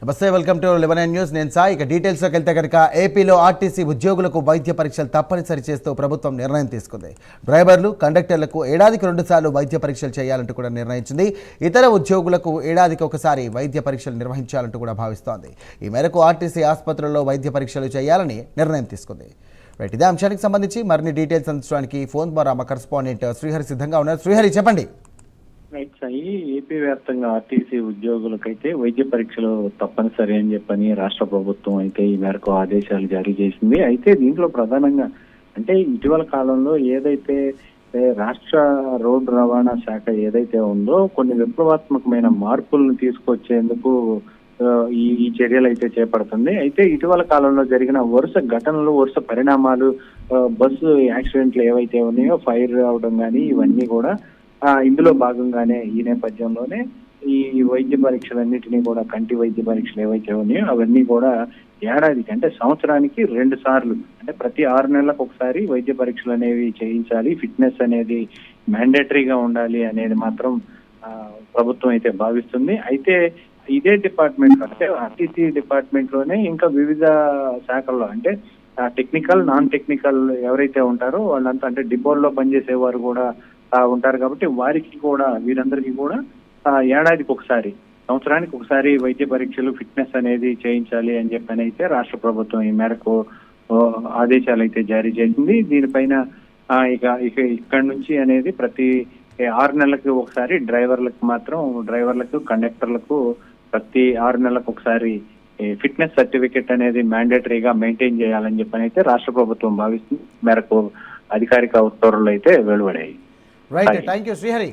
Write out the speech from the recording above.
నమస్తే, welcome to 11 news. నేను సాయి. ఇక డీటెయిల్స్లోకి వెళ్తే కనుక ఏపీలో ఆర్టీసీ ఉద్యోగులకు వైద్య పరీక్షలు తప్పనిసరి చేస్తూ ప్రభుత్వం నిర్ణయం తీసుకుంది. డ్రైవర్లు, కండక్టర్లకు ఏడాదికి 2 సార్లు వైద్య పరీక్షలు చేయాలంటూ కూడా నిర్ణయించింది. ఇతర ఉద్యోగులకు ఏడాదికి ఒకసారి వైద్య పరీక్షలు నిర్వహించాలంటూ కూడా భావిస్తోంది. ఈ మేరకు ఆర్టీసీ ఆసుపత్రుల్లో వైద్య పరీక్షలు చేయాలని నిర్ణయం తీసుకుంది. రైట్, ఇదే అంశానికి సంబంధించి మరిన్ని డీటెయిల్స్ అందించడానికి ఫోన్ ద్వారా మా కరెస్పాండెంట్ శ్రీహరి సిద్ధంగా ఉన్నారు. శ్రీహరి, చెప్పండి. రైట్ సాయి, ఏపీ వ్యాప్తంగా ఆర్టీసీ ఉద్యోగులకైతే వైద్య పరీక్షలు తప్పనిసరి అని చెప్పని రాష్ట్ర ప్రభుత్వం అయితే ఈ మేరకు ఆదేశాలు జారీ చేసింది. అయితే దీంట్లో ప్రధానంగా అంటే ఇటీవల కాలంలో ఏదైతే రాష్ట్ర రోడ్డు రవాణా శాఖ ఏదైతే ఉందో కొన్ని విప్లవాత్మకమైన మార్పులను తీసుకొచ్చేందుకు ఈ చర్యలు అయితే చేపడుతుంది. అయితే ఇటీవల కాలంలో జరిగిన వరుస ఘటనలు, వరుస పరిణామాలు, బస్సు యాక్సిడెంట్లు ఏవైతే ఉన్నాయో, ఫైర్ అవడం కానీ ఇవన్నీ కూడా ఇందులో భాగంగానే ఈ నేపథ్యంలోనే ఈ వైద్య పరీక్షలన్నిటినీ కూడా, కంటి వైద్య పరీక్షలు ఏవైతే ఉన్నాయో అవన్నీ కూడా ఏడాదికి అంటే సంవత్సరానికి 2 సార్లు అంటే ప్రతి 6 నెలలకు ఒకసారి వైద్య పరీక్షలు అనేవి చేయించాలి. ఫిట్నెస్ అనేది మ్యాండేటరీగా ఉండాలి అనేది మాత్రం ప్రభుత్వం అయితే భావిస్తుంది. అయితే ఇదే డిపార్ట్మెంట్ అంటే ఆర్టీసీ డిపార్ట్మెంట్ లోనే ఇంకా వివిధ శాఖల్లో అంటే టెక్నికల్, నాన్ టెక్నికల్ ఎవరైతే ఉంటారో వాళ్ళంతా అంటే డిపోల్లో పనిచేసే వారు కూడా ఉంటారు. కాబట్టి వారికి కూడా, వీరందరికీ కూడా ఏడాదికి ఒకసారి, సంవత్సరానికి ఒకసారి వైద్య పరీక్షలు, ఫిట్నెస్ అనేది చేయించాలి అని చెప్పని అయితే రాష్ట్ర ప్రభుత్వం ఈ మేరకు ఆదేశాలు అయితే జారీ చేసింది. దీనిపైన ఇక్కడ నుంచి అనేది ప్రతి 6 నెలలకు ఒకసారి డ్రైవర్లకు, కండక్టర్లకు ప్రతి 6 నెలలకు ఒకసారి ఫిట్నెస్ సర్టిఫికెట్ అనేది మ్యాండేటరీగా మెయింటైన్ చేయాలని చెప్పని అయితే రాష్ట్ర ప్రభుత్వం భావిస్తుంది. మేరకు అధికారిక ఉత్తర్వులు అయితే వెలువడాయి. Right, thank you Srihari.